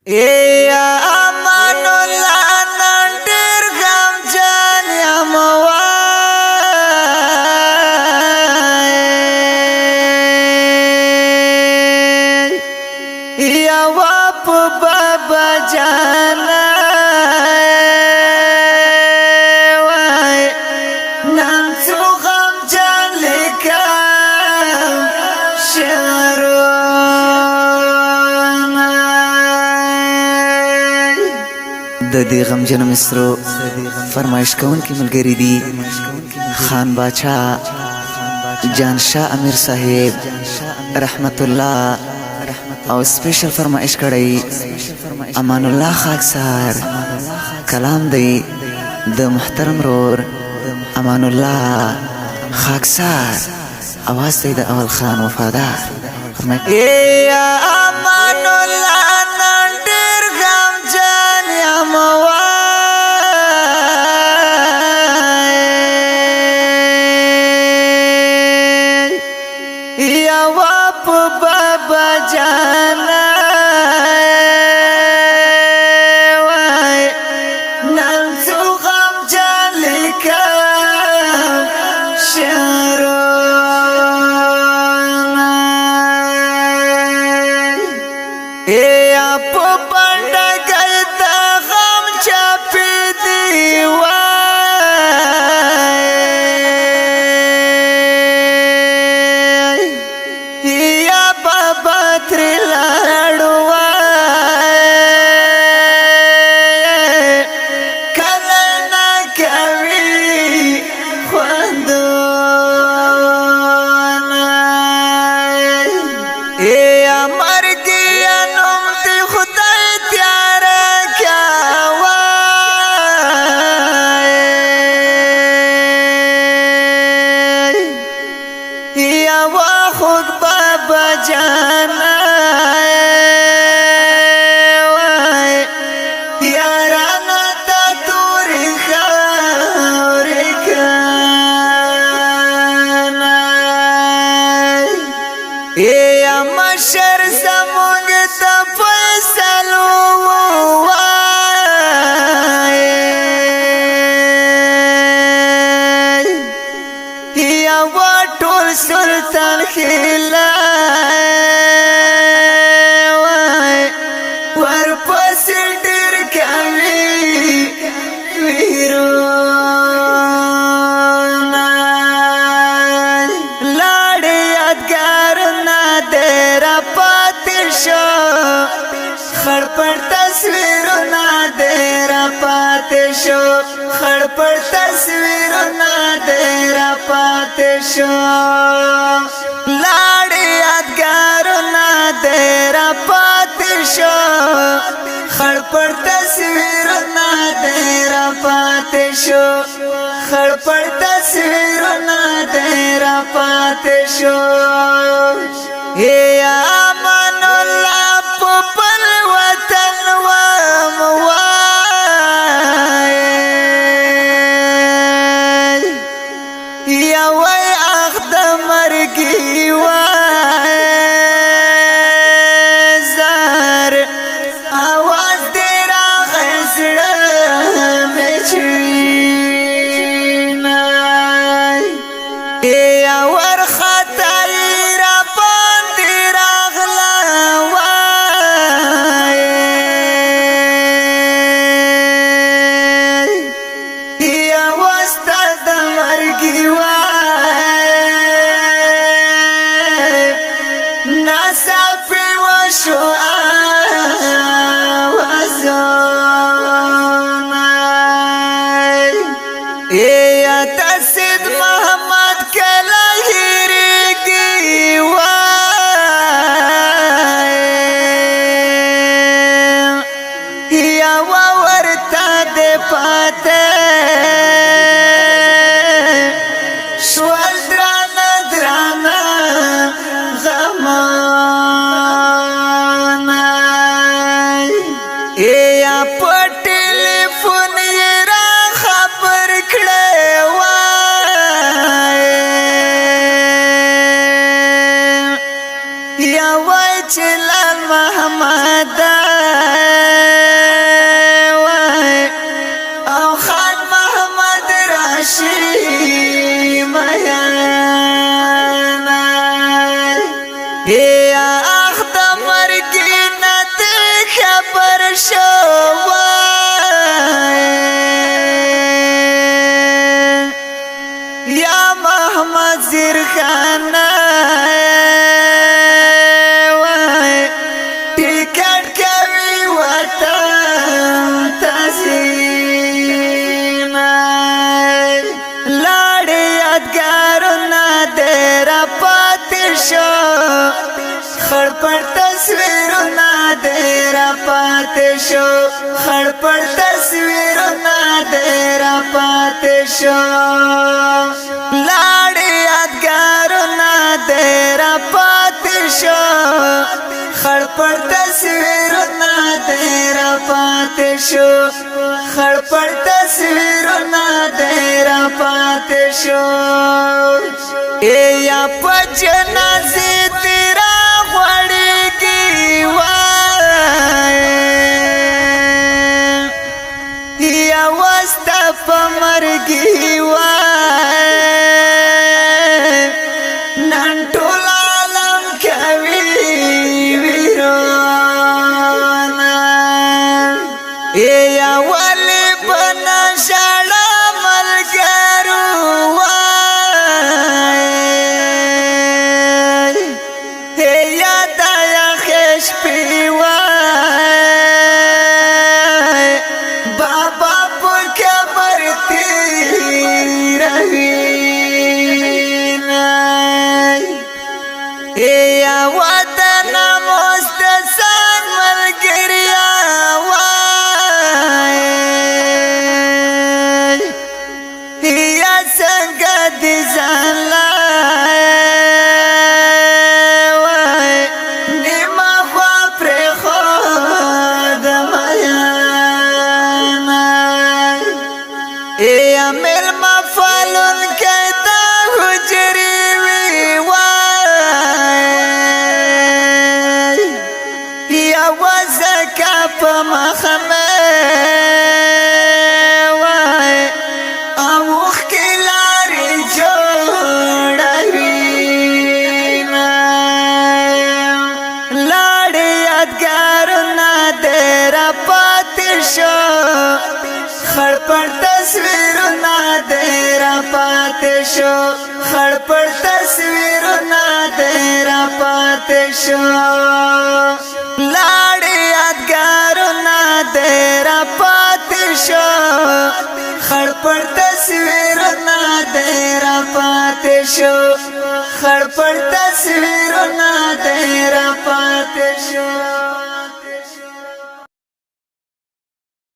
یا امان الله نن ډېر غمجن یم وای یوه په بابا جانا وای نن څو غمجن لیکم د دې غمجنو مصرو فرمایش کوونکي ملګري دي خان باچا جان شاه امیر صاحب رحمت الله او سپیشل فرمایش کړی امان الله خاکسار کلام دی د محترم رور امان الله خاکسار اواز دی د اول خان وفادار یا امان الله نن ډېر غمجن یم وای یوه په بابا جانا وای نن څو غمجن لیکم شعرونه یا په پنډګۍ د غم چاپې دي وای یا بابا ترې لاړو وای کله نه کوي خوندونه یا مرګیه نوم دې خدای تیاره کړه وای یوه خود بابا جانا وای یارانه تا تورې خاورې کنه یا مشر زمونږ د فیصلو وای یوه ټول سلطان خیلا وای ورپسې ډېر کوي ویرونه لاړې یادګارونه دې راپاتې شو خړ پړ تصویرونه دې راپاتې شو خړ پړ تصویرونه دې راپاتې شو لاړې یادګارونه دې راپاتې شو خړ پړ تصویرونه دې راپاتې شو خړ پړ تصویرونه دې راپاتې شو یا امان الله په بل وطن وم وای یوه اخ د مرګي وای زار اواز دې راغی زړه مې چوینای یا ورخطای را باندې راغله وای یوه ستا د مرګي وای ناڅاپي وشو آوازونه یا تسید محمد کله هېرېږي وای یوه ورته دې پاته شول درانه درانه غمونه یا په ټلیفون یې را خبر کړی وای یا وای چې لال محمد پاتې شو خړپړ تصویرونه دې را پاتې شو لاړې یادګارونه دې را پاتې شو خړپړ تصویرونه دې را پاتې شو خړپړ تصویرونه دې را پاتې شو یا په جنازې تیرا غوړېږي وای یا وسته په مرګي وای نن ټول عالم کوي ویرونه یا ولې په نشاړه ملګرو وای یا دا یخ شپې وای بابا په قبر تېروينه یا وطن مستسان ملګریا وای یا څنګه دې ځان وای نیمه خوا پرېښود میانه یا مېلمه پالونکی د حجرې وي وای یا وزکه په مخه مې وای اوښکې لارې جوړوینه لاړې یادګارونه دې را پاتې شو خړپړ تصویرونه دې را پاتې شو خړپړ تصویرونه دې را پاتې شو لاړې یادګارونه دې را پاتې شو خړپړ تصویرونه دې را پاتې شو خړپړ تصویرونه دې را پاتې شو